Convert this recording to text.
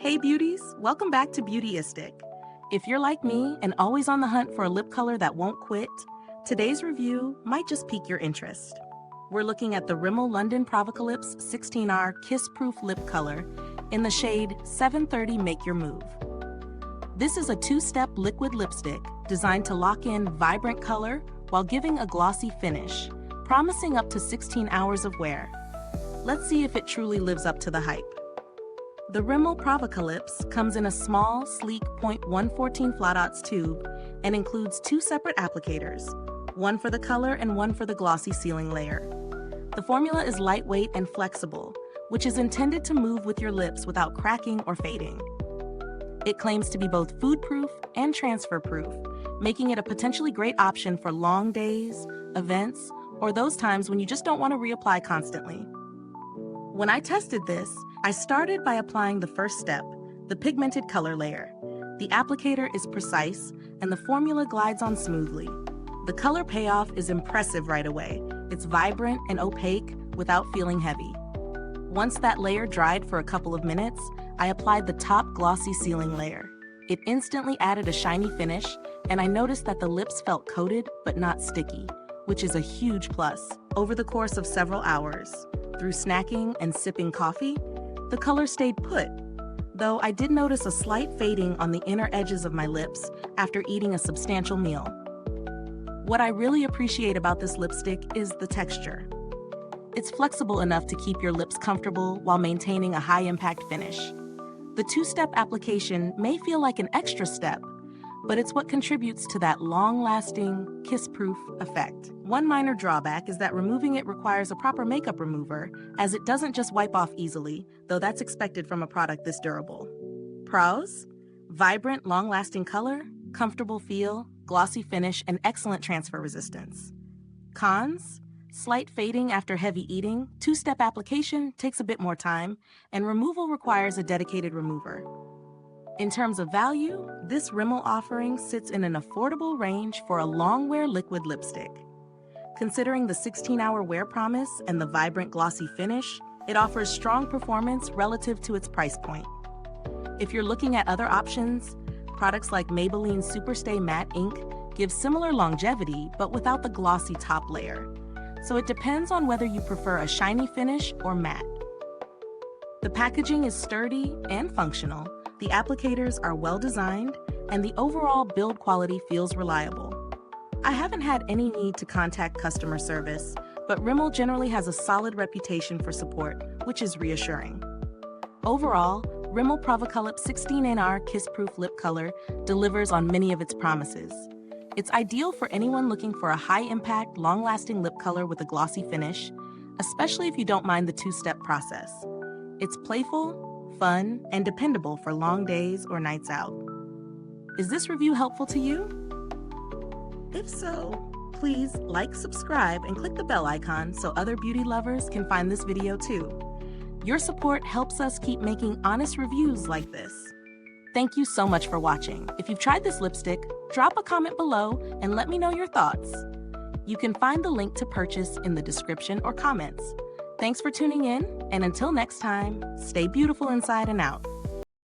Hey beauties, welcome back to Beautyistic. If you're like me and always on the hunt for a lip color that won't quit, today's review might just pique your interest. We're looking at the Rimmel London Provocalips 16hr Kiss-Proof Lip Color in the shade 730 Make Your Move. This is a two-step liquid lipstick designed to lock in vibrant color while giving a glossy finish, promising up to 16 hours of wear. Let's see if it truly lives up to the hype. The Rimmel Provocalips comes in a small, sleek 0.114 fl.oz tube and includes two separate applicators, one for the color and one for the glossy sealing layer. The formula is lightweight and flexible, which is intended to move with your lips without cracking or fading. It claims to be both food-proof and transfer-proof, making it a potentially great option for long days, events, or those times when you just don't want to reapply constantly. When I tested this, I started by applying the first step, the pigmented color layer. The applicator is precise, and the formula glides on smoothly. The color payoff is impressive right away. It's vibrant and opaque without feeling heavy. Once that layer dried for a couple of minutes, I applied the top glossy sealing layer. It instantly added a shiny finish, and I noticed that the lips felt coated but not sticky, which is a huge plus. Over the course of several hours, through snacking and sipping coffee, the color stayed put, though I did notice a slight fading on the inner edges of my lips after eating a substantial meal. What I really appreciate about this lipstick is the texture. It's flexible enough to keep your lips comfortable while maintaining a high-impact finish. The two-step application may feel like an extra step, but it's what contributes to that long-lasting, kiss-proof effect. One minor drawback is that removing it requires a proper makeup remover, as it doesn't just wipe off easily, though that's expected from a product this durable. Pros: vibrant, long-lasting color, comfortable feel, glossy finish, and excellent transfer resistance. Cons: slight fading after heavy eating, two-step application takes a bit more time, and removal requires a dedicated remover. In terms of value, this Rimmel offering sits in an affordable range for a long-wear liquid lipstick. Considering the 16-hour wear promise and the vibrant glossy finish, it offers strong performance relative to its price point. If you're looking at other options, products like Maybelline Superstay Matte Ink give similar longevity but without the glossy top layer. So it depends on whether you prefer a shiny finish or matte. The packaging is sturdy and functional, the applicators are well designed, and the overall build quality feels reliable. I haven't had any need to contact customer service, but Rimmel generally has a solid reputation for support, which is reassuring. Overall, Rimmel Provocalips 16hr Kiss-Proof Lip Color delivers on many of its promises. It's ideal for anyone looking for a high-impact, long-lasting lip color with a glossy finish, especially if you don't mind the two-step process. It's playful, fun, and dependable for long days or nights out. Is this review helpful to you? If so, please like, subscribe, and click the bell icon so other beauty lovers can find this video too. Your support helps us keep making honest reviews like this. Thank you so much for watching. If you've tried this lipstick, drop a comment below and let me know your thoughts. You can find the link to purchase in the description or comments. Thanks for tuning in, and until next time, stay beautiful inside and out.